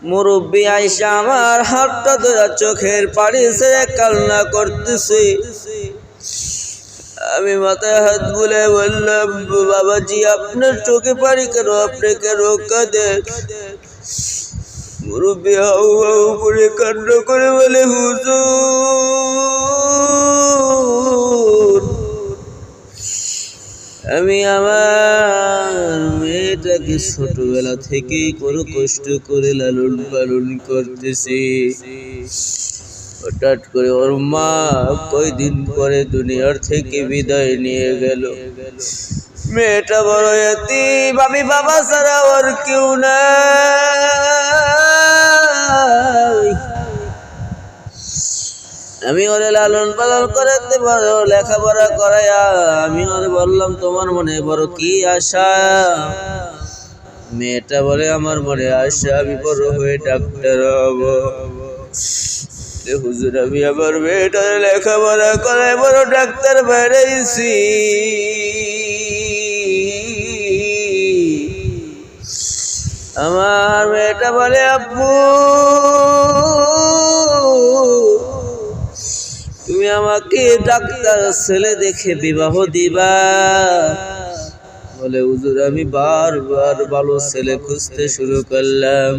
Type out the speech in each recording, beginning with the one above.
মুরব্বী আইসা আমার হাতটা ধরে চোখের পানি ছেড়ে কান্না করতেছে। আমি মাথায় হাত বুলে বললাম, বাবাজি আপনার চোখে পানি কেন, আপনি কেন কাঁদেন? মুরব্বী হাউ হাউ করে কান্না করে বলে, হুজুর আমি আমার মেয়েটাকে ছোটবেলা থেকেই কোনো কষ্ট করে লালন পালন করতেছি। হঠাৎ করে ওর মা কয়দিন পরে দুনিয়ার থেকে বিদায় নিয়ে গেল। মেয়েটা বড় এতিম, আমি বাবা ছাড়া ওর কেউ নাই। আমি ওরে লালন পালন করাতে পারো, লেখাপড়া করাইয়া আমি ওরে বললাম, তোমার মনে বড় কি আশা? মেয়েটা বলে, আমার মনে আশা আমি বড় হয়ে ডাক্তার হব। হুজুর আমি আমার মেয়েটার লেখাপড়া করাই বড় ডাক্তার বানাইছি। আমার মেয়েটা বলে, আব্বু তুমি আমাকে ডাক্তার ছেলে দেখে বিবাহ দিবা? বলে, হুজুর আমি বারবার ভালো ছেলে খুঁজতে শুরু করলাম,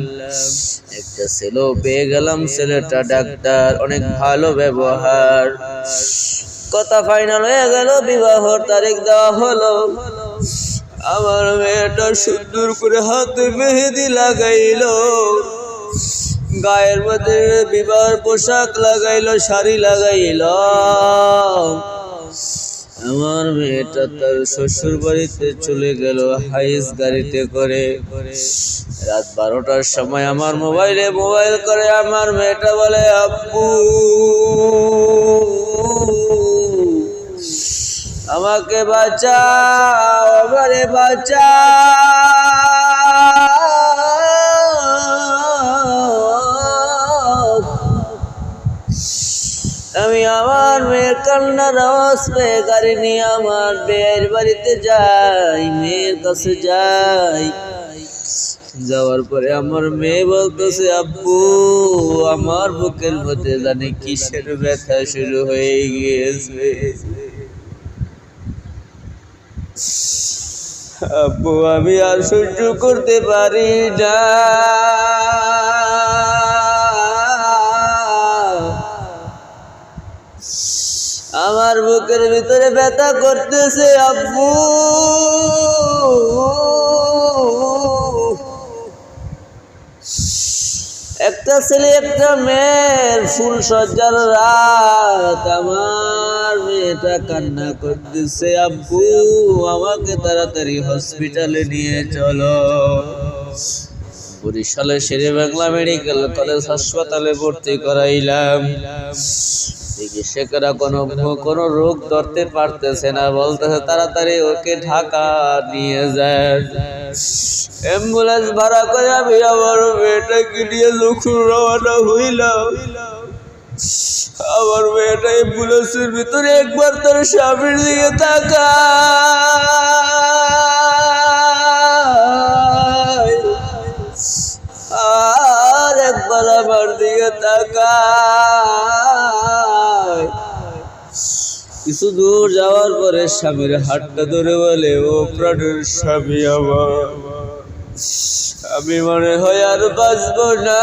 একটা ছেলেও পেয়ে গেলাম, ছেলেটা ডাক্তার, অনেক ভালো ব্যবহার। কথা ফাইনাল হয়ে গেল, বিবাহর তারিখ দেওয়া হলো। আমার মেয়েটা সুন্দর করে হাতে মেহেদি লাগাইলো, গায়ের মধ্যে বিবাহের পোশাক লাগাইলো, শাড়ি লাগাইলো। আমার মেয়েটা তার শ্বশুর বাড়িতে চলে গেল হাইস গাড়িতে করে। রাত 12টার সময় আমার মোবাইল করে আমার মেয়েটা বলে, আব্বু আমাকে বাঁচাও, আমারে বাঁচাও। আমি আমার মেয়ের কান্নার আওয়াজ পেয়ে গাড়ি নিয়ে আমার মেয়ের বাড়িতে যাই, মেয়ের কাছে যাই। যাওয়ার পরে আমার মেয়ে বলতেছে, আব্বু আমার বুকের মধ্যে জানি কিসের ব্যথা শুরু হয়ে গিয়েছে। আব্বু আমি আর সহ্য করতে পারি না, আমার বুকের ভিতরে ব্যথা করতেছে। আব্বু একটা ছেলে একটা মেয়ের ফুল সজ্জার রাত, আমার মেয়েটা কান্না করতেছে, আব্বু আমাকে তাড়াতাড়ি হসপিটালে নিয়ে চলো। বরিশালে শেরে বাংলা মেডিকেল কলেজ হাসপাতালে ভর্তি করাইলাম। চিকিৎসকরা কোনো রোগ ধরতে পারতেছে না, বলতেছে তাড়াতাড়ি ওকে ঢাকা নিয়ে যায়। অ্যাম্বুলেন্স ভাড়া করে আমি আমার মেয়েটাকে নিয়ে যখন রওনা হইলাম, আমার মেয়েটা অ্যাম্বুলেন্সের ভিতরে একবার তার স্বামীর দিকে তাকায়, আর একবার আমার দিকে তাকায়। কিছু দূর যাওয়ার পরে স্বামীর হাতটা ধরে বলে, ও প্রাণের স্বামী আমার, আমি মনে হয় আর বাঁচবো না।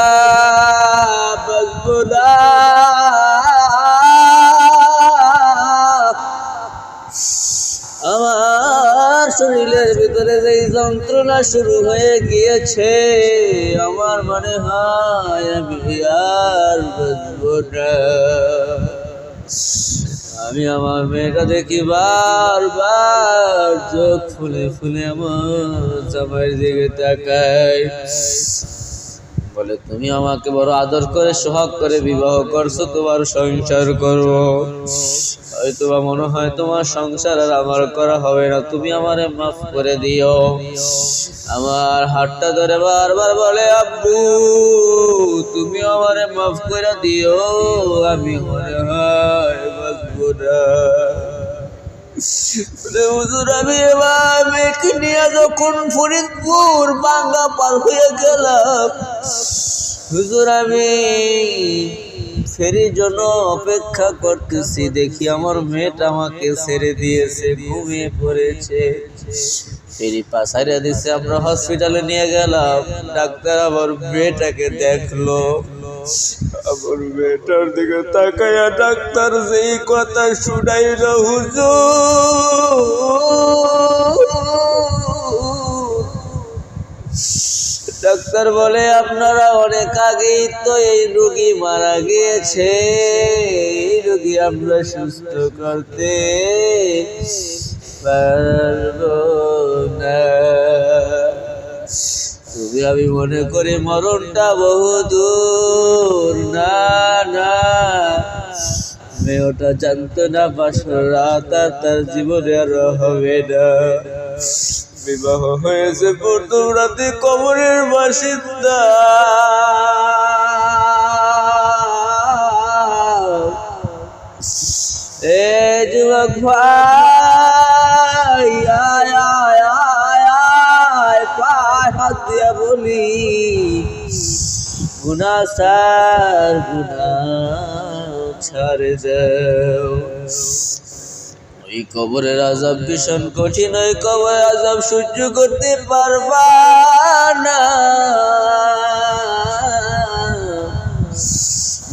আমার শরীরের ভিতরে যেই যন্ত্রণা শুরু হয়ে গিয়েছে, আমার মনে হয় আমি আর বাঁচবো না। আমি আমার মেয়েটা দেখি বারবার চোখ ফুলে ফুলে আমার জামাইয়ের দিকে তাকাই। বলে, তুমি আমাকে বড় আদর করে সোহাগ করে বিবাহ করছো, তোমার সংসার করবো, হয়তো বা মনে হয় তোমার সংসার আর আমার করা হবে না, তুমি আমারে মাফ করে দিও। আমার হাতটা ধরে বারবার বলে, আব্বু তুমি আমারে মাফ করে দিও, আমি মনে হয় বাঁচবো না। হুজুর আমি এবার মেয়েকে নিয়ে যখন ফরিদপুর বাঙ্গা পার হয়ে গেলাম, হুজুর আমি ফেরির জন্য অপেক্ষা করতেছি, দেখি আমার মেয়েটা আমাকে ছেড়ে দিয়েছে, ঘুমিয়ে পড়েছে। ফেরি পাশাইয়া দিছে, আমরা হসপিটালে নিয়ে গেলাম। ডাক্তার আমার মেয়েটাকে দেখলো, আমার মেয়েটার দিকে তাকাইয়া ডাক্তার যেই কথা শুনাইল, ডাক্তার বলে আপনারা অনেক আগেই তো এই রোগী মারা গিয়েছে, এই রোগী আমরা সুস্থ করতে পারবো না। তুমি আমি মনে করি মরণটা বহু দূর। না না, মেয়েটা জানতো না বাসর রাত আর তার জীবনে আর হবে না। বিবাহ হয়েছে প্রথম রাতে কবরের বাসিন্দা। এ যুবক ভাই, আয় আয় আয় আয়, পায় হাত দিয়া বলি, গুনাহ সার, গুনাহ ছাড়ে দাও। ওই কবরের আযাব ভীষণ কঠিন, ওই কবরের আযাব সহ্য করতে পারবা না।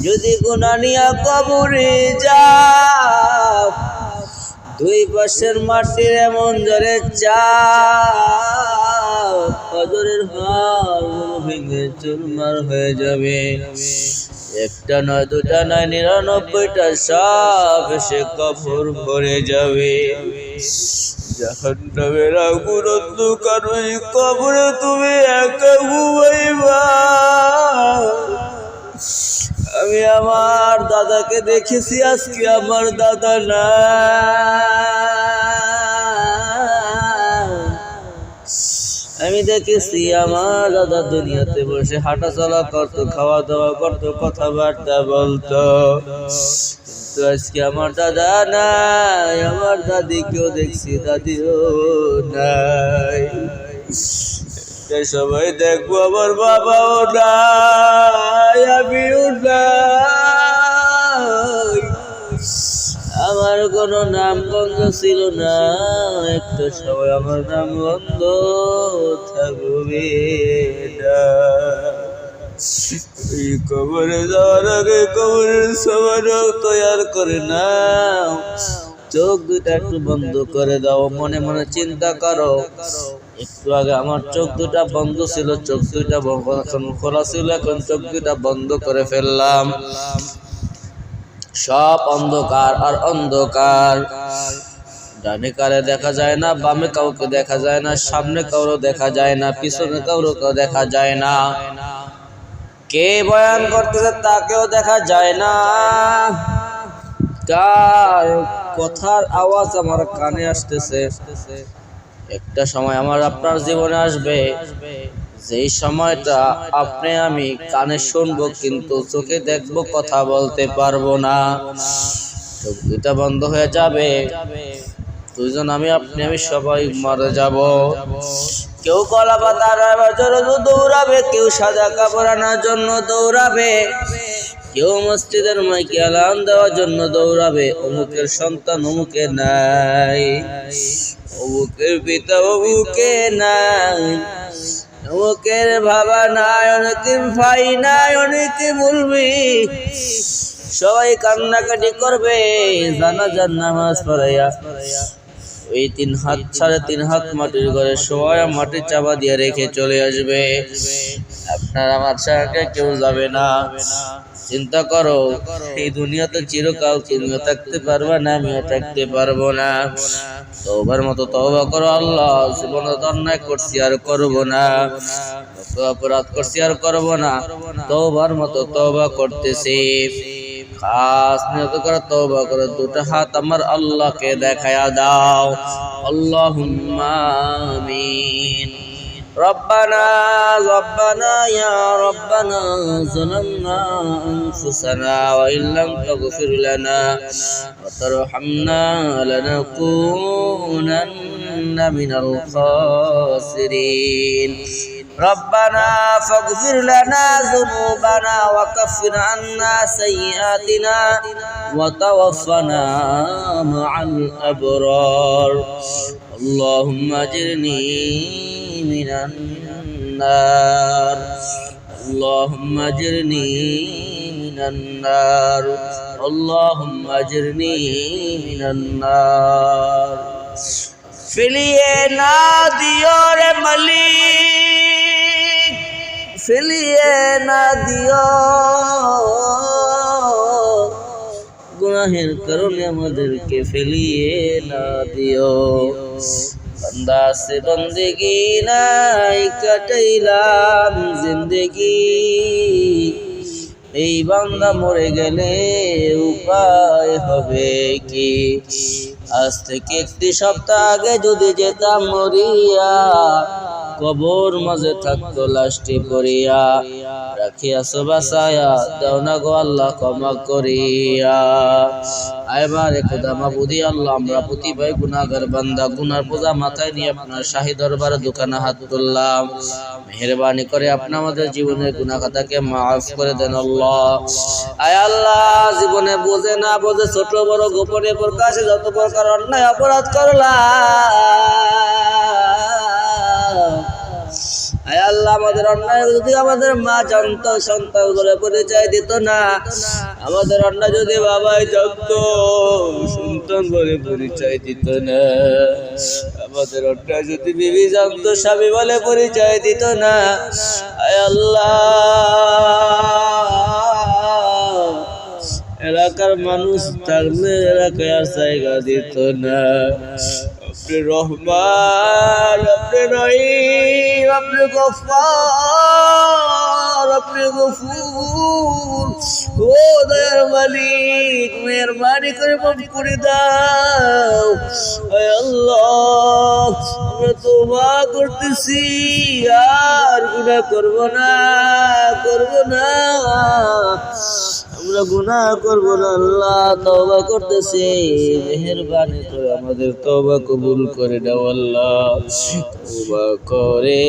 যদি গুনাহ নিয়া কবরে যাও, দুই পাশের মাটির এমন জোরে চাপ, কবরের হাড় ভেঙে চুরমার হয়ে যাবে। একটা নয়, দুটা নয়, 99টা সাপ এসে কবর ভরে যাবে। জাহান্নামের আগুন অন্ধকার, ওই কবরে তুমি একা ঘুমাইবা। আমি আমার দাদাকে দেখেছি, আজকে আমার দাদা না। আমি দেখেছি আমার দাদা দুনিয়াতে বসে হাঁটা চলা করতো, খাওয়া দাওয়া করতো, কথাবার্তা বলতো, কিন্তু আজকে আমার দাদা নাই। আমার দাদিকেও দেখছি, দাদিও নাই। সবাই দেখবো আমার বাবাও নাই, আমিও নাই। আমার কোনো নাম গন্ধ ছিল না, একটা সময় আমার নাম গন্ধ থাকবে না। এই কবরে যাওয়ার আগে কবরের সবার তৈয়ার করে না। চোখ দুটা একটু বন্ধ করে দাও, মনে মনে চিন্তা করো, একটু আগে আমার চোখ দুটা বন্ধ ছিল, চোখ দুটা এখন খোলা ছিল, এখন চোখ দুটা বন্ধ করে ফেললাম। সব অন্ধকার আর অন্ধকার। ডানে কারে দেখা যায় না, বামে কাউকে দেখা যায় না, সামনে কাউকে দেখা যায় না, পিছনে কাউকে দেখা যায় না, কে বয়ান করতেছে তাকেও দেখা যায় না। কার কথার আওয়াজ আমার কানে আসতেছে। একটা সময় আমার আপনার জীবনে আসবে, যেই সময়টা আপনি আমি কানে শুনবো কিন্তু চোখে দেখবো, কথা বলতে পারবো না। চোখ দুটা বন্ধ হয়ে যাবে, দুইজন আমি আপনি আমি সবাই মারা যাব। কেউ কলা পাতা আনার জন্য দৌড়াবে, কেউ সাদা কাপড় আনার জন্য দৌড়াবে, কেউ মসজিদের মাইকে আলান দেওয়ার জন্য দৌড়াবে। অমুকের সন্তান অমুকে নাই, অমুকের পিতা অমুকে নাই, অমুকের বাবা নাই, অনেকের ভাই নাই, অনেকে বলবি। সবাই কান্নাকাটি করবে, জানাজার নামাজ পড়াইয়া ওই 3 হাত 3.5 হাত মাটির ঘরে সবাই মাটি চাপা দিয়ে রেখে চলে আসবে। আপনার আমার সঙ্গে কেউ যাবে না। চিন্তা করো, এই দুনিয়াতে চিরকাল তুমিও থাকতে পারবা না, আমিও থাকতে পারবো না। তওবার মতো তওবা করো, আল্লাহ জীবনে অন্যায় করছি আর করবো না, অপরাধ করছি আর করবো না, তওবার মতো তওবা করতেছি। খাস নিয়ত করে তওবা করে দুটো হাত আমার আল্লাহকে দেখায়া দাও। আল্লাহুম্মা আমিন। ربنا يا ربنا ظلمنا أنفسنا وإن لم تغفر لنا وترحمنا لنكونن من الخاسرين ربنا فاغفر لنا ذنوبنا وكفر عنا سيئاتنا وتوفنا مع الأبرار اللهم أجرني من النار اللهم أجرني من النار اللهم أجرني من النار فلیے نہ دیو رے ملیک فلیے نہ دیو গুনাহের কারণে আমাদেরকে ফেলিয়ে না দিও বান্দা সে বন্দেগি নাই কাটাইলাম জিন্দেগি এই বান্দা মরে গেলে উপায় হবে কি আজ থেকে একটি সপ্তাহ আগে যদি যেতাম মরিয়া কবর মাঝে থাকতো লাশটি পড়িয়া রাখিয়াছো বাসায়া দাও না গো আল্লাহ ক্ষমা করিয়া আইবারে খোদা মাবুদি আল্লাহ আমরা প্রতিভাই গুনাহগার বান্দা গুনার বোঝা মাথায় নিয়ে আপনার শাহী দরবারে দোকানে হাত তুললাম মেহেরবানি করে আপনি আমাদের জীবনের গুনাহ খাতাকে মাফ করে দেন আল্লাহ আয় আল্লাহ জীবনে বোঝে না বোঝে ছোট বড় গোপনে প্রকাশে যত প্রকার অন্যায় অপরাধ করলাম আয় আল্লাহ আমাদের অন্যায় যদি আমাদের মা জানতো সন্তান বলে পরিচয় দিত না আমাদের অন্যায় যদি বাবাই জানতো সন্তান বলে পরিচয় দিত না আমাদের অন্যায় যদি বিবি জানতো স্বামী বলে পরিচয় দিত না আয় আল্লাহ এলাকার মানুষ থাকলে এলাকায় আর জায়গা দিত না আপনি রহমান আপনি রহিম আপনি গফফার আপনি গফুর ও দয়ার মালিক মেহেরবানি করে মাফ করে দাও হে আল্লাহ আমরা তওবা করতেছি আর গুনাহ করব না আমরা গুনাহ করব না আল্লাহ তওবা করতেছি মেহেরবানি করে আমাদের তওবা কবুল করে দাও আল্লাহ তওবা করে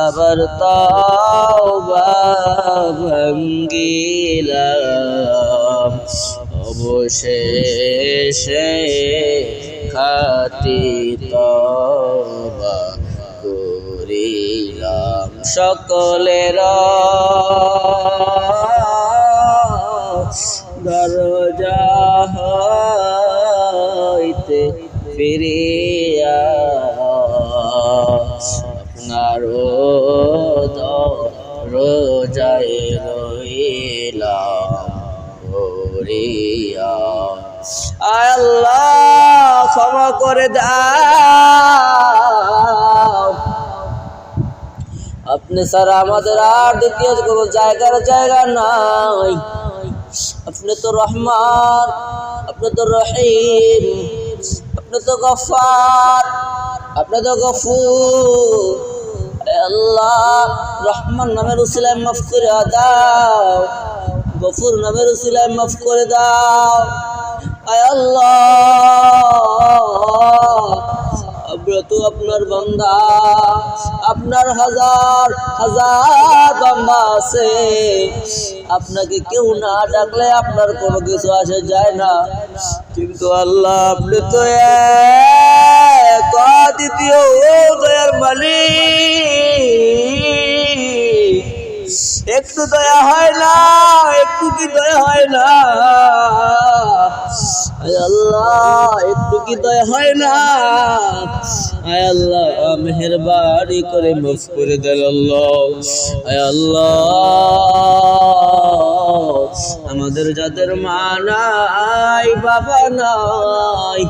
আবার তওবা ভাঙ্গিলাম অবশেষে খাঁটি তওবা করিলাম সকলের দরজা হইতে ফিরিয়া আপনার দরজায় রইলাম করিয়া আয় আল্লাহ ক্ষমা করে দাও আপনি ছাড়া আমাদের আর দ্বিতীয় কোনো জায়গা নাই আপনি তো রহমান আপনি তো রহিম আপনি তো গফফার আপনি তো গফুর আল্লাহ রহমান নামের উসিলায় মাফ করে দাও গফুর নামের উসিলায় মাফ করে দাও আয় আল্লাহ আমরা তো আপনার বান্দা আপনার হাজার হাজার বান্দা আছে আপনাকে কেউ না ডাকলে আপনার কোনো কিছু আসে যায় না কিন্তু আল্লাহ আপনি তো এক দ্বিতীয় ও দয়ার মালিক একটু দয়া হয় না একটু কি দয়া হয় না আয় আল্লাহ একটু কি দয়া হয় না আয় আল্লাহ মেহেরবানি করে মাফ করে দেন আল্লাহ আয় আল্লাহ আমাদের যাদের মা নাই বাবা নাই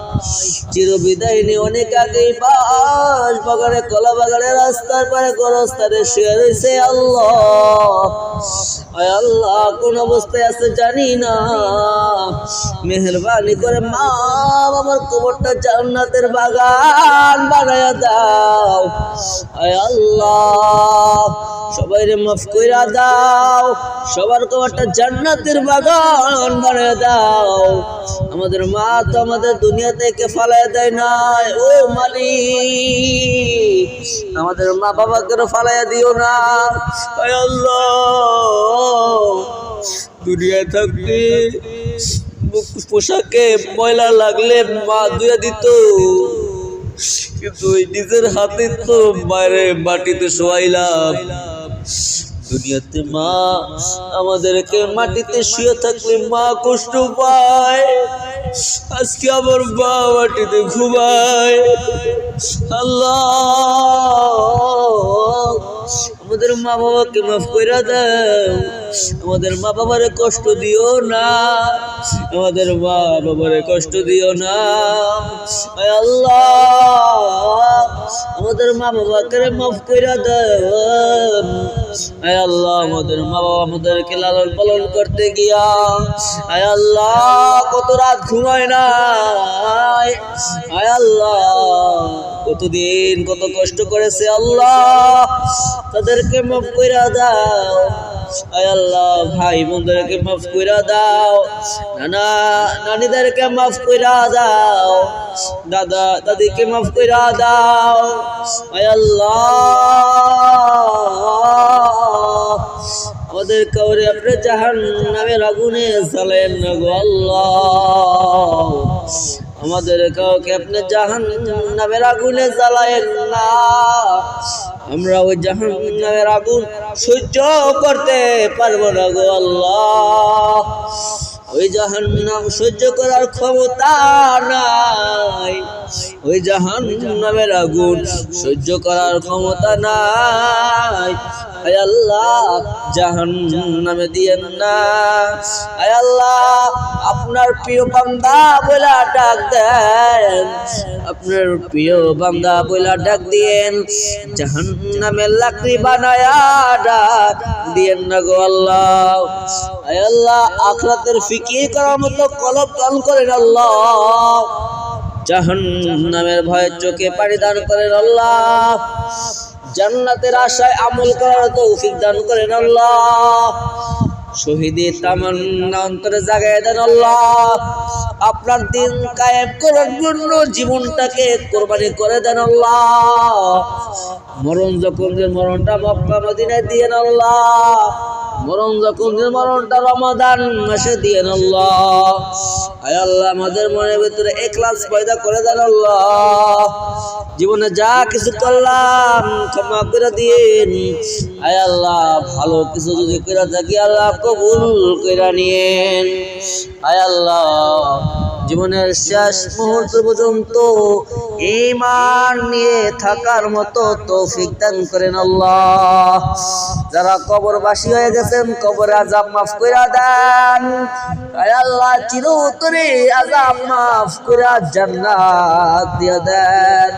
চিরবিদায় নিয়ে অনেক আগেই বাস বাগানে কলা বাগানে রাস্তার পারে গোরস্থানে শুয়ে রয়েছে আল্লাহ আয় আল্লাহ কোন অবস্থায় আছে জানি না, মেহেরবানি করে মা বাবার কবরটা জান্নাতের বাগান বানায়া দাও। আয় আল্লাহ সবাইরে মাফ কইরা দাও, সবার কবরটা জান্নাতের বাগান বানায়া দাও। আমাদের মা তো আমাদের দুনিয়া থেকে ফালায় দেয় নাই, ও মালিক আমাদের মা বাবাকে ফালাইয়া দিও না। আয় আল্লাহ দুনিয়ায় থাকতে পোশাকে ময়লা লাগলে মা ধুয়ে দিত, কিন্তু নিজের হাতে তো বাইরে মাটিতে শোয়াইলাম। দুনিয়াতে মা আমাদেরকে মাটিতে শুয়ে থাকলে মা কষ্ট পায়, আজকে আমার মা মাটিতে ঘুমায়। আল্লাহ আমাদের মা বাবাকে মাফ কইরা দাও, আমাদের মা বাবারে কষ্ট দিও না, আমাদের মা বাবারে কষ্ট দিও না। আয় আল্লাহ আমাদের মা বাবাকে মাফ কইরা দাও। আয় আল্লাহ আমাদের মা বাবা আমাদেরকে লালন পালন করতে গিয়া আয় আল্লাহ কত রাত ঘুমায় না, আয় আল্লাহ কতদিন কত কষ্ট করেছে, আল্লাহ তাদেরকে মাফ কইরা দাও। আয় আল্লাহ ভাই বোনদেরকে মাফ কইরা দাও, নানা নানিদেরকে মাফ কইরা দাও, দাদা দাদিকে মাফ কইরা দাও। আয় আল্লাহ আমাদের কাউরে আপনি জাহান্নামের আগুনে জ্বালেন না গো আল্লাহ, আমাদের কাউকে আপনি জাহান্নামের আগুনে জ্বালায়েন না। আমরা ওই জাহান্নামের আগুন সহ্য করতে পারবো না গো আল্লাহ, ওই জাহান্নাম সহ্য করার ক্ষমতা নাই, ওই জাহান্নামের আগুন সহ্য করার ক্ষমতা নাই। আয় আল্লাহ জাহান্নামে দিয়েন না। আয় আল্লাহ আপনার প্রিয় বান্দা বলে ডাক দেন, আপনার প্রিয় বান্দা বলে ডাক দিয়েন, জাহান্নামের লাকড়ি বানায়া ডাক দিয়েন না গো আল্লাহ। আয় আল্লাহ আখিরাতের ফিকির করার মতো কলব দান করেন আল্লাহ, জাহান্নামের ভয়ে চোখে পানি দান করেন আল্লাহ, জান্নাতের আশায় আমল করার তৌফিক দান করেন আল্লাহ, শহীদের তামান্না অন্তরে জাগায় দেন আল্লাহ, আপনার দিন কায়েম করার জন্য জীবনটাকে কোরবানি করে দেন আল্লাহ। মরণ যখন মরণটা মক্কা মদিনায় দিয়েন আল্লাহ, মরণ যখন মরণটা রমাদান মাসে দিয়েন আল্লাহ। আয় আল্লাহ আমাদের মনের ভিতরে ইখলাস পয়দা করে দেন আল্লাহ, জীবনে যা কিছু করলাম ক্ষমা করে দিন। আয় আল্লাহ ভালো কিছু যদি করে থাকি আল্লাহ কবুল করে নিয়েন। আয় আল্লাহ জীবনের শেষ মুহূর্ত পর্যন্ত ঈমান নিয়ে থাকার মতো তৌফিক দান করেন আল্লাহ। যারা কবরবাসী হয়ে গেছেন কবরে আযাব মাফ কইরা দেন। আয় আল্লাহ চিরতরে আযাব মাফ কইরা জান্নাত দিয়ে দেন।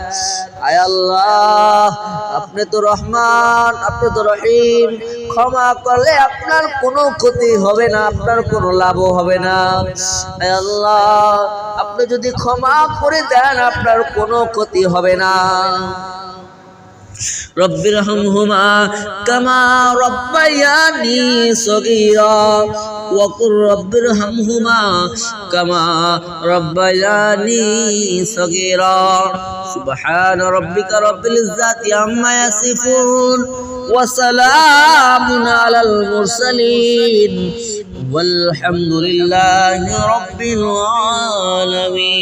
আয় আল্লাহ আপনি তো রহমান, আপনি তো রহিম, ক্ষমা করলে আপনার কোনো ক্ষতি হবে না, আপনার কোনো লাভও হবে না। আয় আল্লাহ আপনি যদি ক্ষমা করে দেন আপনার কোনো ক্ষতি হবে না। রব্বিরহামহুমা কামা রব্বায়ানি সগীরা ওয়াকুর রব্বিরহামহুমা কামা রব্বায়ানি সগীরা। সুবহান রাব্বিকা রাব্বিল ইজ্জাতি আম্মা ইয়াসিফুন ওয়া সালামুন আলাল মুরসালিন والحمد لله رب العالمين।